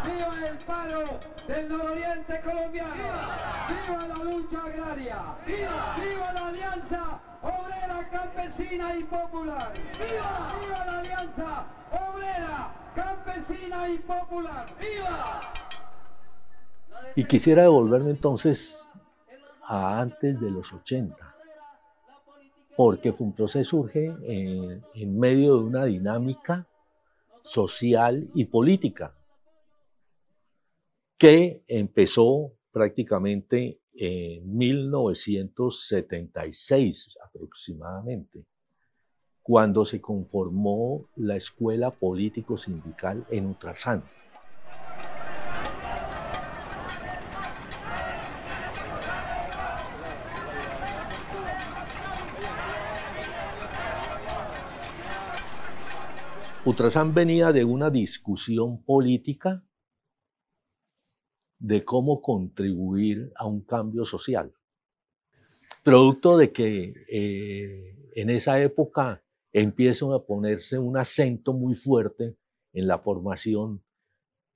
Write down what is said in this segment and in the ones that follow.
¡Viva el paro del nororiente colombiano! ¡Viva la lucha agraria! ¡Viva la alianza obrera, campesina y popular! ¡Viva la alianza obrera, campesina y popular! ¡Viva! Y quisiera devolverme entonces a antes de los 80, porque FUNPROCES surge en medio de una dinámica social y política que empezó prácticamente en 1976 aproximadamente, cuando se conformó la Escuela Político Sindical en Ultrasan. Ultrasan venía de una discusión política de cómo contribuir a un cambio social, producto de que en esa época empieza a ponerse un acento muy fuerte en la formación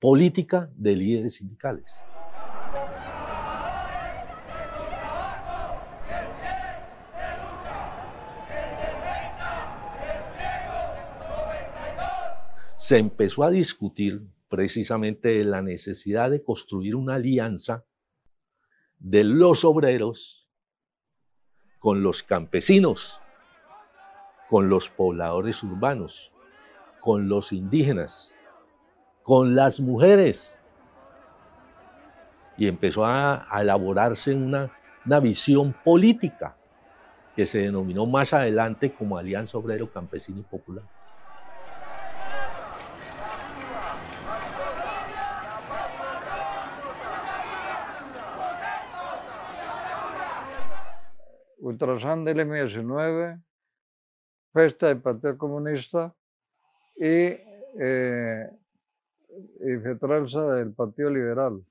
política de líderes sindicales. Se empezó a discutir precisamente la necesidad de construir una alianza de los obreros con los campesinos, con los pobladores urbanos, con los indígenas, con las mujeres. Y empezó a elaborarse una visión política que se denominó más adelante como Alianza Obrero Campesino y Popular. Ultrasan del M19, Festa del Partido Comunista y FETRALSA del Partido Liberal.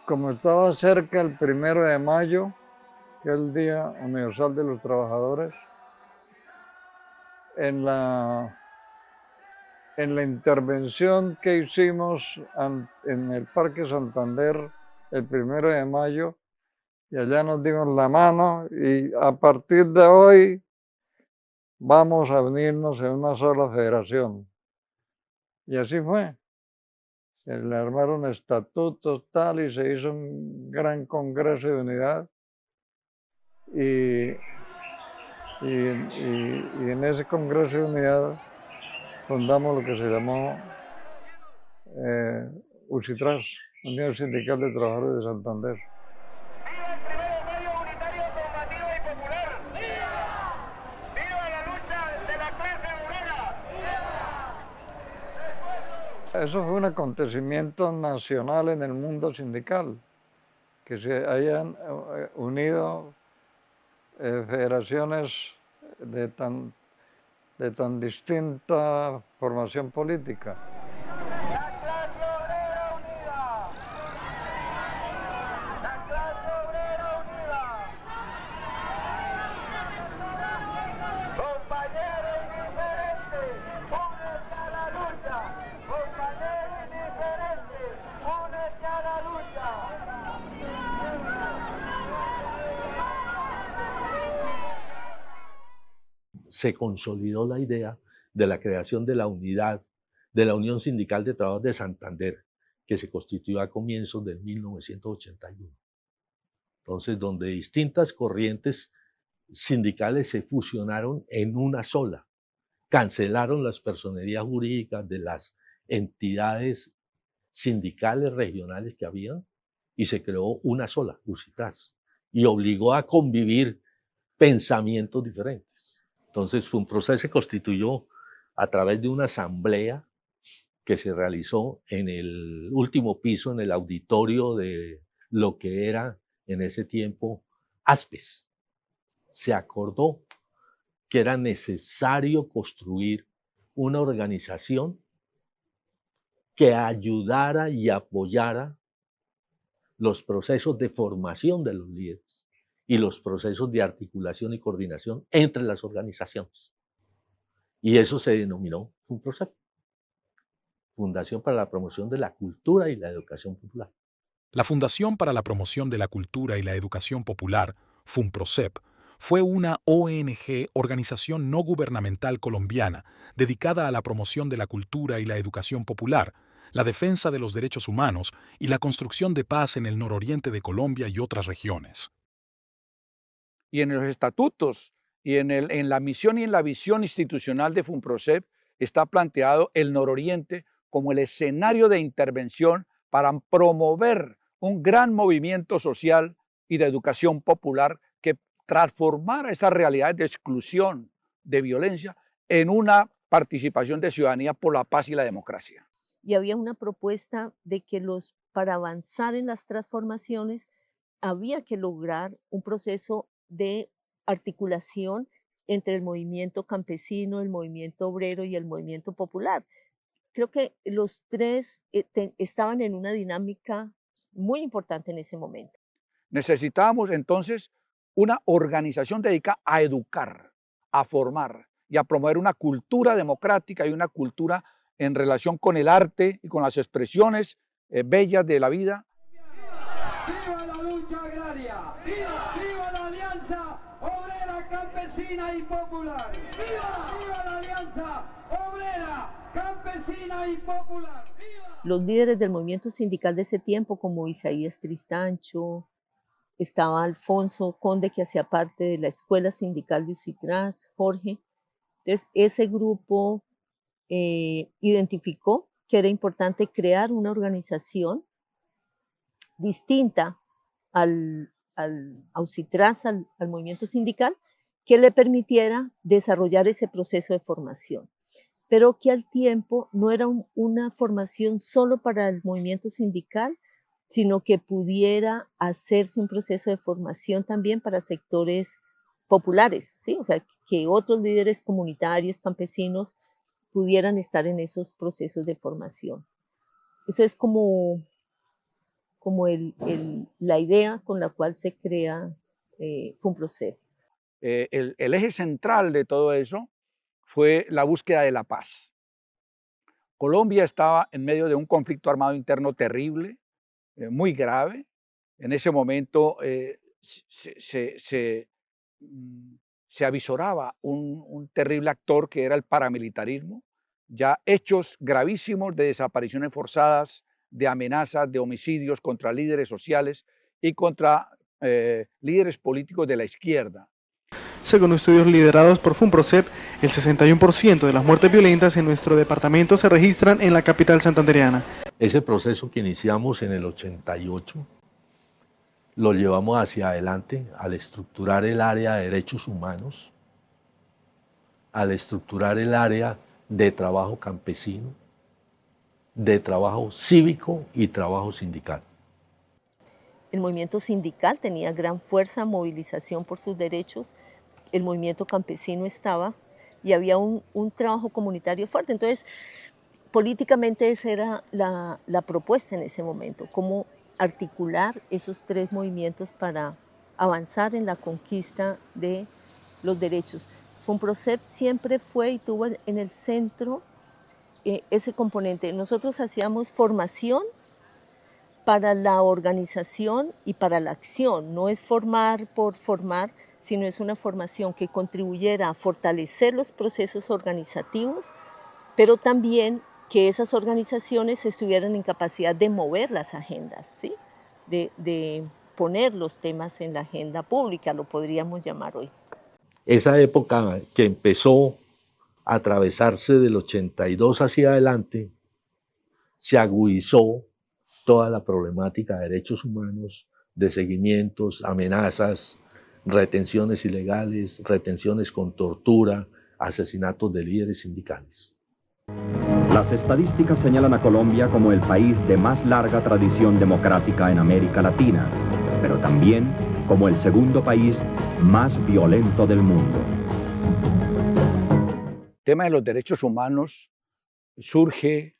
Como estaba cerca el 1 de mayo, que es el Día Universal de los Trabajadores, en la intervención que hicimos en el Parque Santander el 1 de mayo, y allá nos dimos la mano y a partir de hoy vamos a unirnos en una sola federación. Y así fue. Se le armaron estatutos tal y se hizo un gran congreso de unidad. Y en ese congreso de unidad fundamos lo que se llamó USITRAS, Unión Sindical de Trabajadores de Santander. Eso fue un acontecimiento nacional en el mundo sindical, que se hayan unido federaciones de tan distinta formación política. ¡La clase obrera unida! ¡La clase obrera unida! Compañeros diferentes, únete a la lucha. Compañeros diferentes, únete a la lucha. Se consolidó la idea de la creación de la unidad de la Unión Sindical de Trabajadores de Santander, que se constituyó a comienzos de 1981. Entonces, donde distintas corrientes sindicales se fusionaron en una sola, cancelaron las personerías jurídicas de las entidades sindicales regionales que habían y se creó una sola, USITRAS, y obligó a convivir pensamientos diferentes. Entonces, FUNPROCES se constituyó a través de una asamblea que se realizó en el último piso, en el auditorio de lo que era en ese tiempo ASPES. Se acordó que era necesario construir una organización que ayudara y apoyara los procesos de formación de los líderes y los procesos de articulación y coordinación entre las organizaciones. Y eso se denominó FUNPROCES. Fundación para la Promoción de la Cultura y la Educación Popular. La Fundación para la Promoción de la Cultura y la Educación Popular, FUNPROCEP, fue una ONG, organización no gubernamental colombiana, dedicada a la promoción de la cultura y la educación popular, la defensa de los derechos humanos y la construcción de paz en el nororiente de Colombia y otras regiones. Y en los estatutos y en la misión y en la visión institucional de FUNPROCEP está planteado el nororiente como el escenario de intervención para promover un gran movimiento social y de educación popular que transformara esas realidades de exclusión, de violencia, en una participación de ciudadanía por la paz y la democracia. Y había una propuesta de que para avanzar en las transformaciones había que lograr un proceso de articulación entre el movimiento campesino, el movimiento obrero y el movimiento popular. Creo que los tres estaban en una dinámica muy importante en ese momento. Necesitábamos entonces una organización dedicada a educar, a formar y a promover una cultura democrática y una cultura en relación con el arte y con las expresiones bellas de la vida. ¡Viva la lucha agraria! ¡Viva! ¡Viva la Alianza Obrera, Campesina y Popular! ¡Viva! ¡Viva la Alianza Obrera, Campesina y Popular! ¡Viva! Los líderes del movimiento sindical de ese tiempo, como Isaías Tristancho, estaba Alfonso Conde, que hacía parte de la Escuela Sindical de Ucitraz, Jorge. Entonces, ese grupo identificó que era importante crear una organización distinta a Ucitraz, al movimiento sindical, que le permitiera desarrollar ese proceso de formación, pero que al tiempo no era una formación solo para el movimiento sindical, sino que pudiera hacerse un proceso de formación también para sectores populares, ¿sí? O sea, que otros líderes comunitarios, campesinos, pudieran estar en esos procesos de formación. Eso es como la idea con la cual se crea FUNPROCEP. El eje central de todo eso fue la búsqueda de la paz. Colombia estaba en medio de un conflicto armado interno terrible, muy grave. En ese momento se avisoraba un terrible actor que era el paramilitarismo, ya hechos gravísimos de desapariciones forzadas, de amenazas, de homicidios contra líderes sociales y contra líderes políticos de la izquierda. Según estudios liderados por FUNPROCEP, el 61% de las muertes violentas en nuestro departamento se registran en la capital santandereana. Ese proceso que iniciamos en el 88 lo llevamos hacia adelante al estructurar el área de derechos humanos, al estructurar el área de trabajo campesino, de trabajo cívico y trabajo sindical. El movimiento sindical tenía gran fuerza, movilización por sus derechos, el movimiento campesino estaba y había un trabajo comunitario fuerte. Entonces, políticamente esa era la propuesta en ese momento, cómo articular esos tres movimientos para avanzar en la conquista de los derechos. FUNPROCEP siempre fue y tuvo en el centro ese componente. Nosotros hacíamos formación para la organización y para la acción. No es formar por formar, sino es una formación que contribuyera a fortalecer los procesos organizativos, pero también que esas organizaciones estuvieran en capacidad de mover las agendas, ¿sí? de poner los temas en la agenda pública, lo podríamos llamar hoy. Esa época que empezó a atravesarse del 82 hacia adelante, se agudizó toda la problemática de derechos humanos, de seguimientos, amenazas, retenciones ilegales, retenciones con tortura, asesinatos de líderes sindicales. Las estadísticas señalan a Colombia como el país de más larga tradición democrática en América Latina, pero también como el segundo país más violento del mundo. El tema de los derechos humanos surge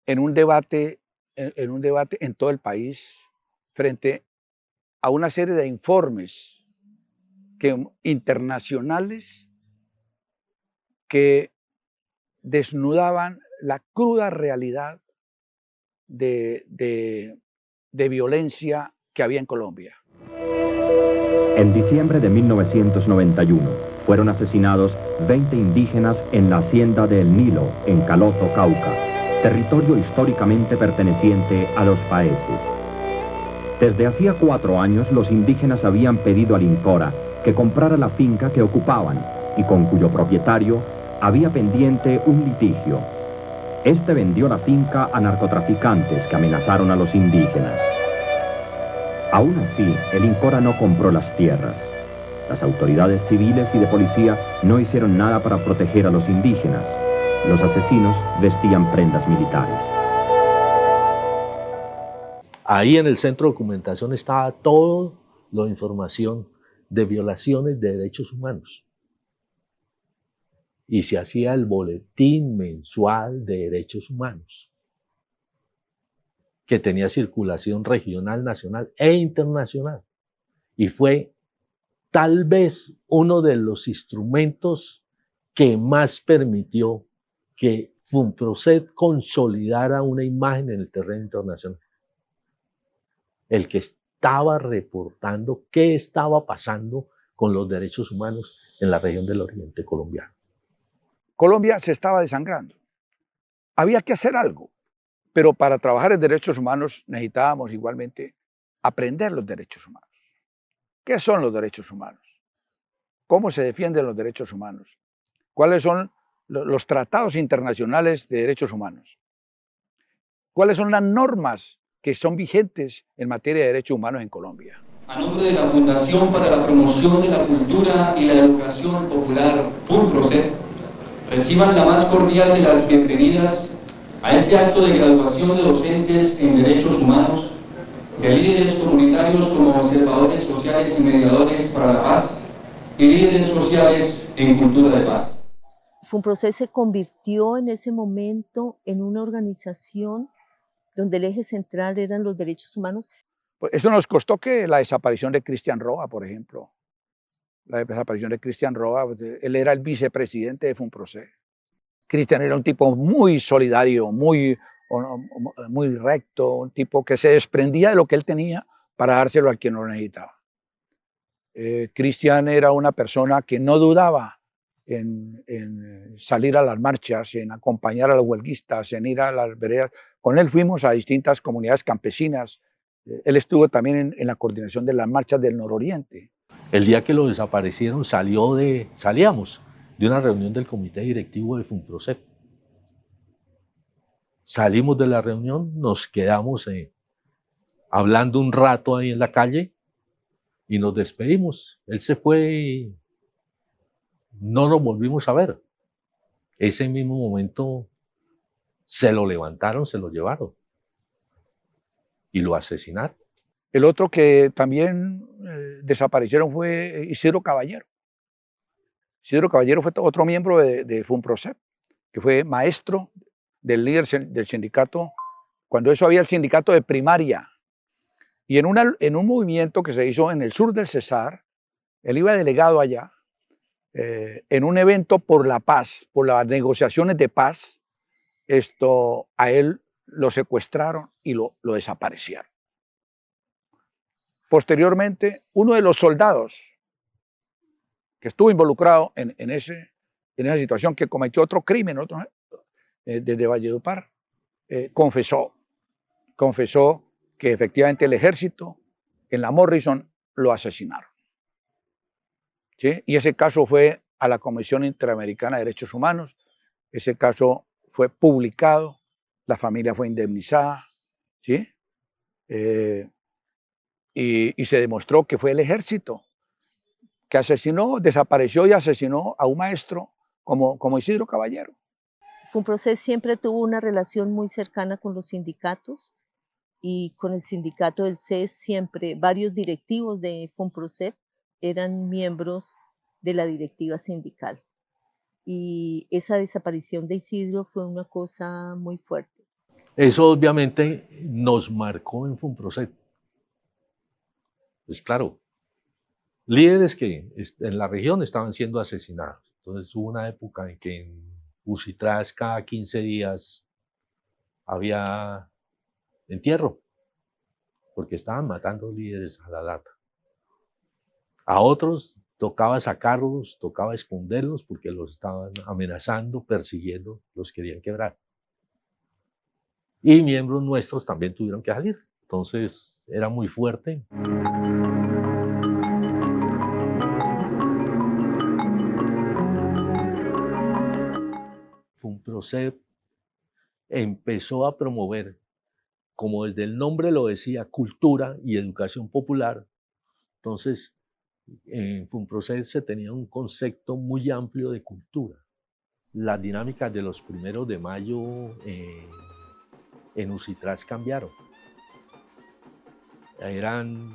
en un debate en todo el país frente a una serie de informes internacionales que desnudaban la cruda realidad de violencia que había en Colombia. En diciembre de 1991 fueron asesinados 20 indígenas en la hacienda de El Nilo, en Caloto, Cauca, territorio históricamente perteneciente a los paeses. Desde hacía 4 años los indígenas habían pedido al INCORA que comprara la finca que ocupaban y con cuyo propietario había pendiente un litigio. Este vendió la finca a narcotraficantes que amenazaron a los indígenas. Aún así, el INCORA no compró las tierras. Las autoridades civiles y de policía no hicieron nada para proteger a los indígenas. Los asesinos vestían prendas militares. Ahí en el centro de documentación estaba toda la información de violaciones de derechos humanos. Y se hacía el boletín mensual de derechos humanos, que tenía circulación regional, nacional e internacional. Y fue tal vez uno de los instrumentos que más permitió que FUNPROCEP consolidara una imagen en el terreno internacional. El que estaba reportando qué estaba pasando con los derechos humanos en la región del Oriente colombiano. Colombia se estaba desangrando. Había que hacer algo, pero para trabajar en derechos humanos necesitábamos igualmente aprender los derechos humanos. ¿Qué son los derechos humanos? ¿Cómo se defienden los derechos humanos? ¿Cuáles son los tratados internacionales de derechos humanos? ¿Cuáles son las normas que son vigentes en materia de derechos humanos en Colombia? A nombre de la Fundación para la Promoción de la Cultura y la Educación Popular, FUNPROCEP, reciban la más cordial de las bienvenidas a este acto de graduación de docentes en derechos humanos, de líderes comunitarios como observadores sociales y mediadores para la paz, y líderes sociales en cultura de paz. FUNPROCEP se convirtió en ese momento en una organización donde el eje central eran los derechos humanos. Pues eso nos costó que la desaparición de Cristian Roa, por ejemplo. La desaparición de Cristian Roa, él era el vicepresidente de FUNPROCEP. Cristian era un tipo muy solidario, muy recto, un tipo que se desprendía de lo que él tenía para dárselo a quien lo necesitaba. Cristian era una persona que no dudaba en salir a las marchas, en acompañar a los huelguistas, en ir a las veredas. Con él fuimos a distintas comunidades campesinas. Él estuvo también en la coordinación de las marchas del nororiente. El día que lo desaparecieron salíamos de una reunión del comité directivo de FUNPROCEP. Salimos de la reunión, nos quedamos hablando un rato ahí en la calle y nos despedimos. Él se fue y no nos volvimos a ver. Ese mismo momento se lo levantaron, se lo llevaron y lo asesinaron. El otro que también desaparecieron fue Isidro Caballero. Isidro Caballero fue otro miembro de FUNPROCEP, que fue maestro del líder del sindicato, cuando eso había el sindicato de primaria. Y en un movimiento que se hizo en el sur del Cesar, él iba delegado allá, en un evento por la paz, por las negociaciones de paz, a él lo secuestraron y lo desaparecieron. Posteriormente, uno de los soldados que estuvo involucrado en esa situación, que cometió otro crimen desde Valledupar, confesó que efectivamente el ejército en la Morrison lo asesinaron. ¿Sí? Y ese caso fue a la Comisión Interamericana de Derechos Humanos, ese caso fue publicado, la familia fue indemnizada, ¿sí? Y se demostró que fue el ejército que desapareció y asesinó a un maestro como Isidro Caballero. FUNPROCEP siempre tuvo una relación muy cercana con los sindicatos y con el sindicato del CES siempre, varios directivos de FUNPROCEP eran miembros de la directiva sindical. Y esa desaparición de Isidro fue una cosa muy fuerte. Eso obviamente nos marcó en FUNPROCEP. Pues claro, líderes que en la región estaban siendo asesinados. Entonces hubo una época en que Usitras cada 15 días había entierro, porque estaban matando líderes a la lata. A otros tocaba sacarlos, tocaba esconderlos, porque los estaban amenazando, persiguiendo, los querían quebrar. Y miembros nuestros también tuvieron que salir. Entonces era muy fuerte. FUNPROCEP empezó a promover, como desde el nombre lo decía, cultura y educación popular. Entonces, en FUNPROCEP se tenía un concepto muy amplio de cultura. Las dinámicas de los 1 de mayo en Usitras cambiaron. Eran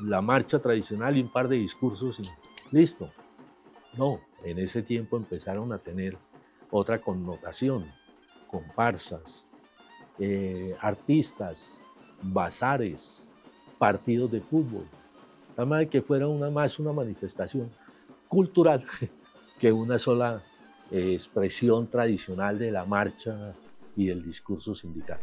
la marcha tradicional y un par de discursos y listo. No, en ese tiempo empezaron a tener otra connotación, comparsas, artistas, bazares, partidos de fútbol. Además de que fuera más una manifestación cultural que una sola expresión tradicional de la marcha y del discurso sindical.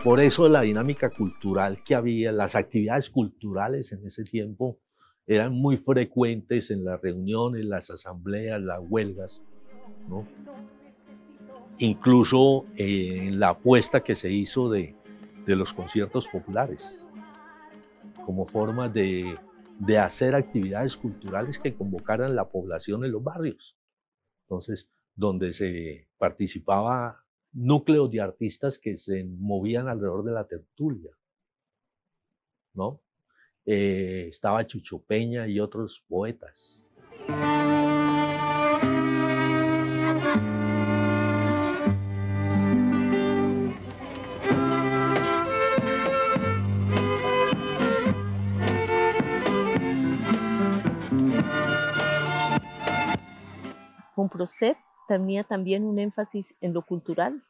Por eso la dinámica cultural que había, las actividades culturales en ese tiempo eran muy frecuentes en las reuniones, las asambleas, las huelgas, ¿no? Incluso en la apuesta que se hizo de los conciertos populares, como forma de hacer actividades culturales que convocaran la población en los barrios. Entonces, donde se participaba núcleos de artistas que se movían alrededor de la tertulia, ¿no? Estaba Chucho Peña y otros poetas. FUNPROCEP tenía también un énfasis en lo cultural.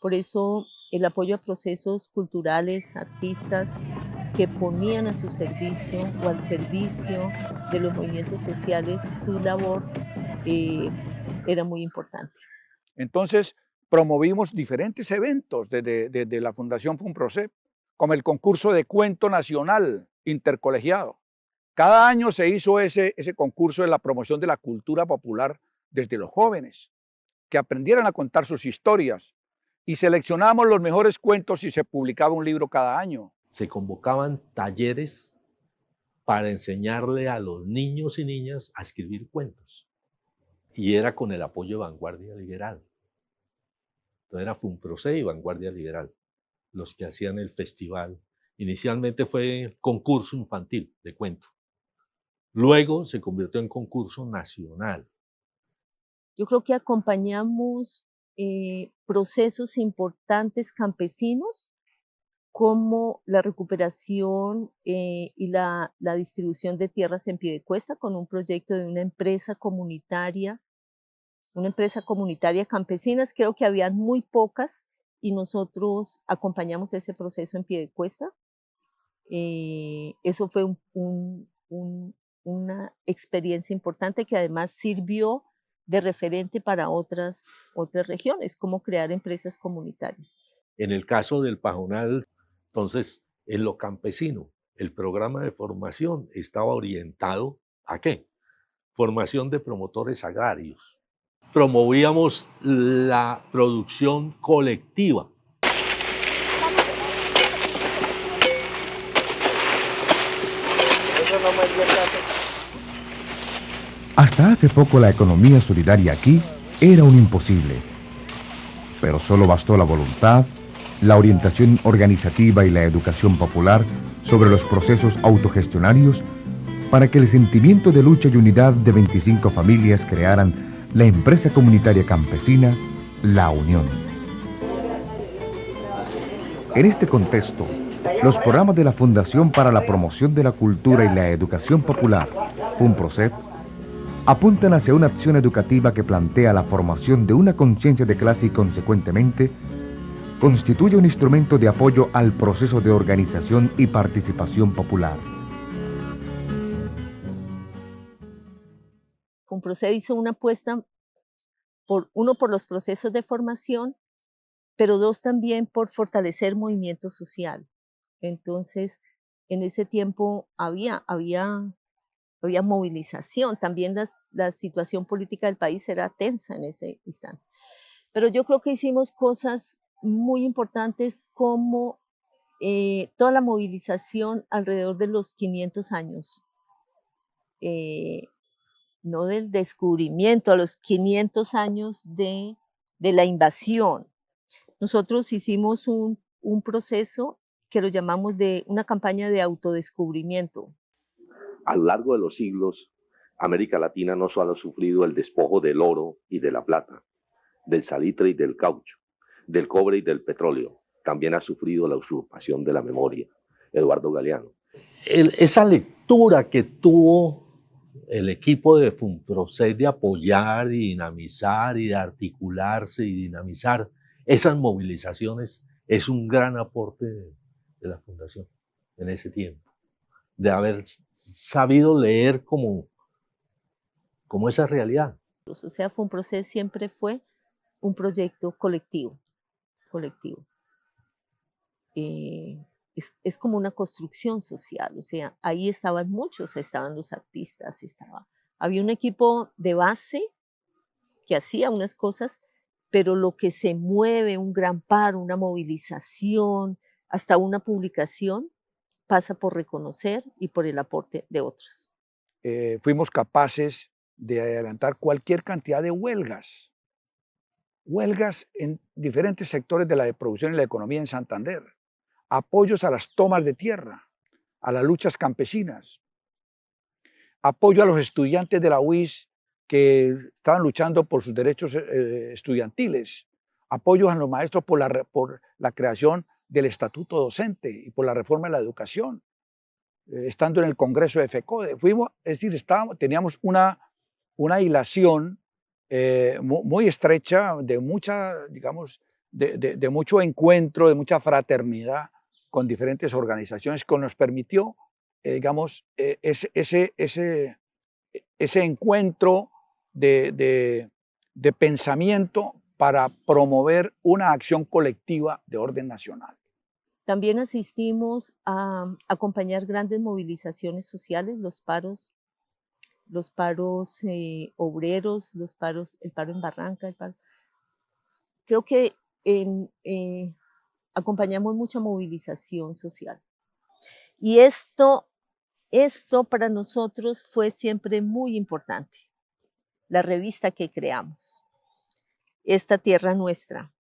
Por eso el apoyo a procesos culturales, artistas que ponían a su servicio o al servicio de los movimientos sociales su labor era muy importante. Entonces promovimos diferentes eventos desde la Fundación FUNPROCEP, como el concurso de cuento nacional intercolegiado. Cada año se hizo ese concurso de la promoción de la cultura popular desde los jóvenes, que aprendieran a contar sus historias, y seleccionamos los mejores cuentos y se publicaba un libro cada año. Se convocaban talleres para enseñarle a los niños y niñas a escribir cuentos, y era con el apoyo de Vanguardia Liberal. Entonces era FUNPROCEP y Vanguardia Liberal los que hacían el festival. Inicialmente fue concurso infantil de cuento, luego se convirtió en concurso nacional. Yo creo que acompañamos procesos importantes campesinos como la recuperación y la distribución de tierras en Piedecuesta con un proyecto de una empresa comunitaria campesina. Creo que habían muy pocas y nosotros acompañamos ese proceso en Piedecuesta. Eso fue una experiencia importante que además sirvió de referente para otras regiones, cómo crear empresas comunitarias. En el caso del Pajonal, entonces, en lo campesino, el programa de formación estaba orientado ¿a qué? Formación de promotores agrarios. Promovíamos la producción colectiva. Hasta hace poco la economía solidaria aquí era un imposible, pero solo bastó la voluntad, la orientación organizativa y la educación popular sobre los procesos autogestionarios para que el sentimiento de lucha y unidad de 25 familias crearan la empresa comunitaria campesina La Unión. En este contexto, los programas de la Fundación para la Promoción de la Cultura y la Educación Popular, FUNPROCEP, apuntan hacia una acción educativa que plantea la formación de una conciencia de clase y, consecuentemente, constituye un instrumento de apoyo al proceso de organización y participación popular. FUNPROCEP hizo una apuesta, por los procesos de formación, pero dos, también por fortalecer movimiento social. Entonces, en ese tiempo había movilización, también la situación política del país era tensa en ese instante. Pero yo creo que hicimos cosas muy importantes como toda la movilización alrededor de los 500 años, no del descubrimiento, a los 500 años de la invasión. Nosotros hicimos un proceso que lo llamamos de una campaña de autodescubrimiento. A lo largo de los siglos, América Latina no solo ha sufrido el despojo del oro y de la plata, del salitre y del caucho, del cobre y del petróleo, también ha sufrido la usurpación de la memoria. Eduardo Galeano. Esa lectura que tuvo el equipo de FUNPROCEP de apoyar y dinamizar y de articularse y dinamizar esas movilizaciones es un gran aporte de la Fundación en ese tiempo, de haber sabido leer como esa realidad. O sea, FUNPROCEP siempre fue un proyecto colectivo. Es como una construcción social, o sea, ahí estaban muchos, estaban los artistas, había un equipo de base que hacía unas cosas, pero lo que se mueve, un gran paro, una movilización, hasta una publicación, pasa por reconocer y por el aporte de otros. Fuimos capaces de adelantar cualquier cantidad de huelgas en diferentes sectores de la producción y la economía en Santander, apoyos a las tomas de tierra, a las luchas campesinas, apoyo a los estudiantes de la UIS que estaban luchando por sus derechos estudiantiles, apoyos a los maestros por la creación del estatuto docente y por la reforma de la educación, estando en el Congreso de FECODE. Teníamos una hilación muy estrecha, de mucho encuentro, de mucha fraternidad con diferentes organizaciones, que nos permitió, ese encuentro de pensamiento para promover una acción colectiva de orden nacional. También asistimos a acompañar grandes movilizaciones sociales, los paros obreros, el paro en Barranca, creo que acompañamos mucha movilización social. Y esto para nosotros fue siempre muy importante. La revista que creamos, Esta Tierra Nuestra.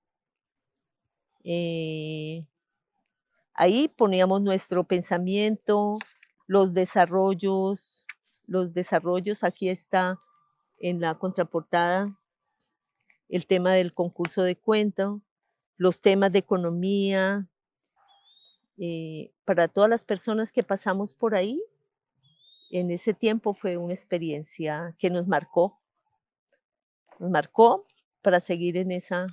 Ahí poníamos nuestro pensamiento, los desarrollos, aquí está en la contraportada el tema del concurso de cuento, los temas de economía, para todas las personas que pasamos por ahí, en ese tiempo fue una experiencia que nos marcó para seguir en esa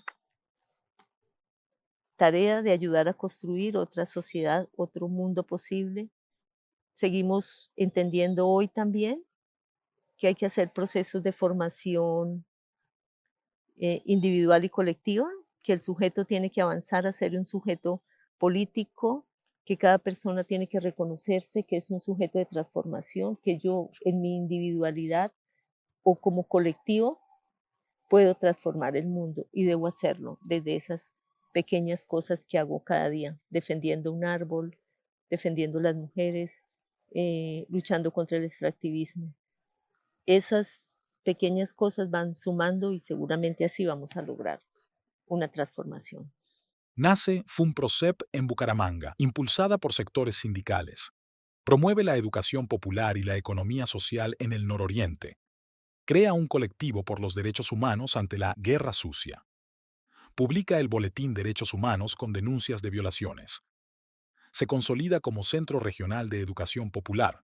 tarea de ayudar a construir otra sociedad, otro mundo posible. Seguimos entendiendo hoy también que hay que hacer procesos de formación individual y colectiva, que el sujeto tiene que avanzar a ser un sujeto político, que cada persona tiene que reconocerse que es un sujeto de transformación, que yo en mi individualidad o como colectivo puedo transformar el mundo y debo hacerlo desde esas pequeñas cosas que hago cada día, defendiendo un árbol, defendiendo las mujeres, luchando contra el extractivismo. Esas pequeñas cosas van sumando y seguramente así vamos a lograr una transformación. Nace FUNPROCEP en Bucaramanga, impulsada por sectores sindicales. Promueve la educación popular y la economía social en el nororiente. Crea un colectivo por los derechos humanos ante la guerra sucia. Publica el Boletín Derechos Humanos con denuncias de violaciones. Se consolida como Centro Regional de Educación Popular.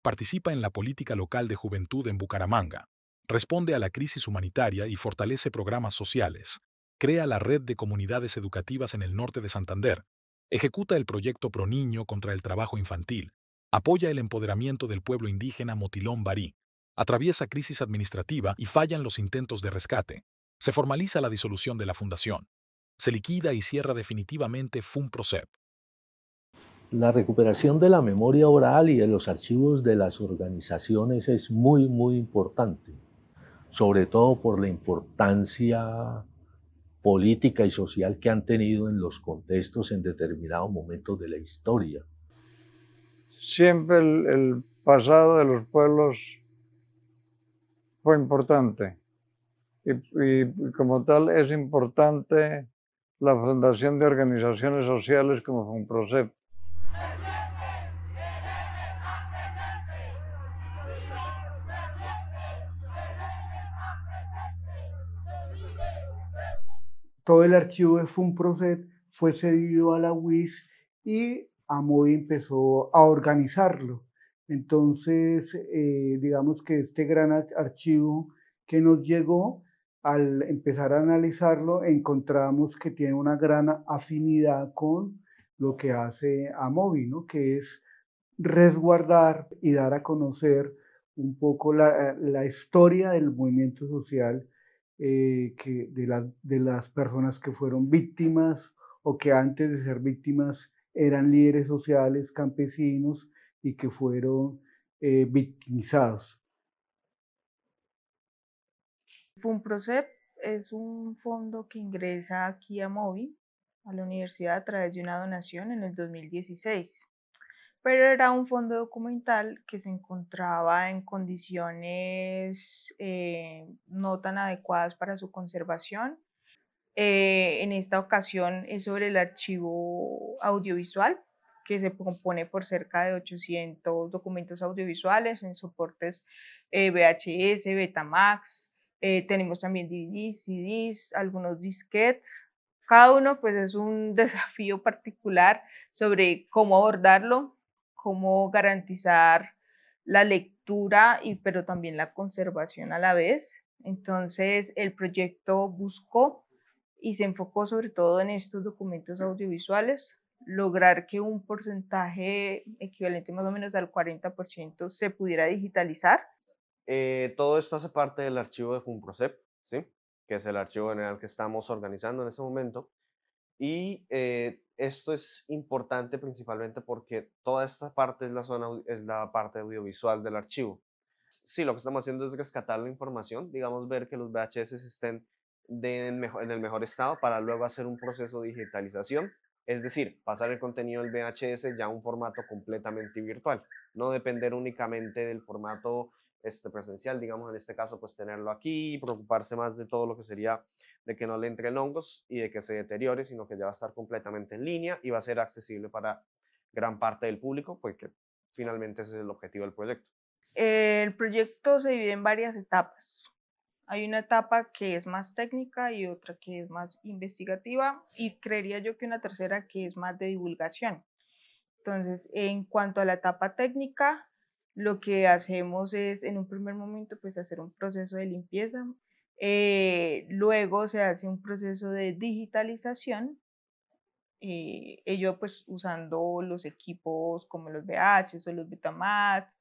Participa en la política local de juventud en Bucaramanga. Responde a la crisis humanitaria y fortalece programas sociales. Crea la red de comunidades educativas en el norte de Santander. Ejecuta el proyecto ProNiño contra el trabajo infantil. Apoya el empoderamiento del pueblo indígena Motilón Barí. Atraviesa crisis administrativa y fallan los intentos de rescate. Se formaliza la disolución de la fundación. Se liquida y cierra definitivamente FUNPROCEP. La recuperación de la memoria oral y de los archivos de las organizaciones es muy, muy importante, sobre todo por la importancia política y social que han tenido en los contextos en determinados momentos de la historia. Siempre el pasado de los pueblos fue importante y como tal es importante la fundación de organizaciones sociales como FUNPROCEP. Todo el archivo de FUNPROCEP fue cedido a la UIS y AMOVI empezó a organizarlo. Entonces, digamos que este gran archivo que nos llegó, al empezar a analizarlo, encontramos que tiene una gran afinidad con lo que hace AMOVI, ¿no? Que es resguardar y dar a conocer un poco la historia del movimiento social, de las personas que fueron víctimas o que antes de ser víctimas eran líderes sociales, campesinos y que fueron victimizados. FUNPROCEP es un fondo que ingresa aquí a AMOVI, a la universidad, a través de una donación en el 2016. Pero era un fondo documental que se encontraba en condiciones no tan adecuadas para su conservación. En esta ocasión es sobre el archivo audiovisual, que se compone por cerca de 800 documentos audiovisuales en soportes VHS, Betamax, tenemos también DVDs, CDs, algunos disquetes. Cada uno pues es un desafío particular sobre cómo abordarlo, cómo garantizar la lectura, pero también la conservación a la vez. Entonces el proyecto buscó y se enfocó sobre todo en estos documentos audiovisuales, lograr que un porcentaje equivalente más o menos al 40% se pudiera digitalizar. Todo esto hace parte del archivo de FUNPROCEP, ¿sí? Que es el archivo general que estamos organizando en este momento. Y esto es importante principalmente porque toda esta parte es la parte audiovisual del archivo. Sí, lo que estamos haciendo es rescatar la información, digamos, ver que los VHS estén en el mejor estado para luego hacer un proceso de digitalización, es decir, pasar el contenido del VHS ya a un formato completamente virtual, no depender únicamente del formato presencial, digamos, en este caso, pues tenerlo aquí, preocuparse más de todo lo que sería de que no le entren hongos y de que se deteriore, sino que ya va a estar completamente en línea y va a ser accesible para gran parte del público, porque finalmente ese es el objetivo del proyecto. El proyecto se divide en varias etapas. Hay una etapa que es más técnica y otra que es más investigativa y creería yo que una tercera que es más de divulgación. Entonces, en cuanto a la etapa técnica, lo que hacemos es en un primer momento pues hacer un proceso de limpieza, luego se hace un proceso de digitalización, ello pues usando los equipos como los VHS o los Betamax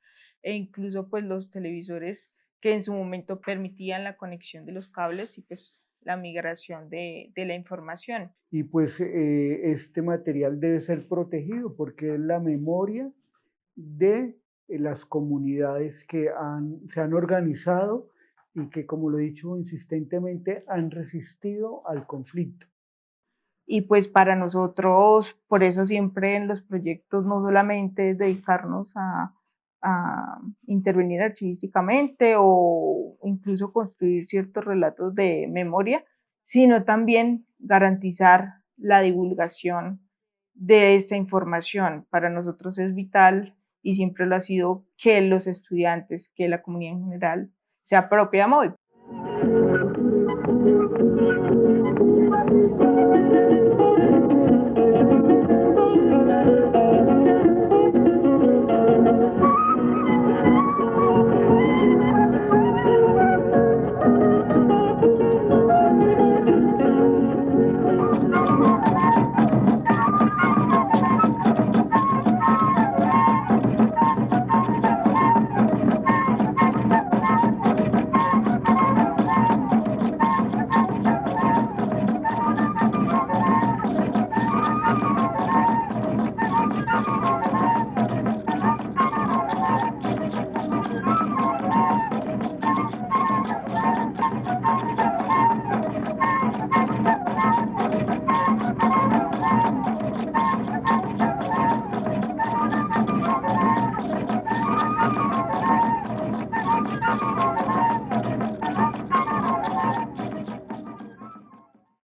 e incluso pues los televisores que en su momento permitían la conexión de los cables y pues la migración de la información. Y pues este material debe ser protegido porque es la memoria de las comunidades que se han organizado y que, como lo he dicho insistentemente, han resistido al conflicto. Y pues para nosotros, por eso siempre en los proyectos no solamente es dedicarnos a intervenir archivísticamente o incluso construir ciertos relatos de memoria, sino también garantizar la divulgación de esta información. Para nosotros es vital y siempre lo ha sido que los estudiantes, que la comunidad en general se apropie de Amóvil.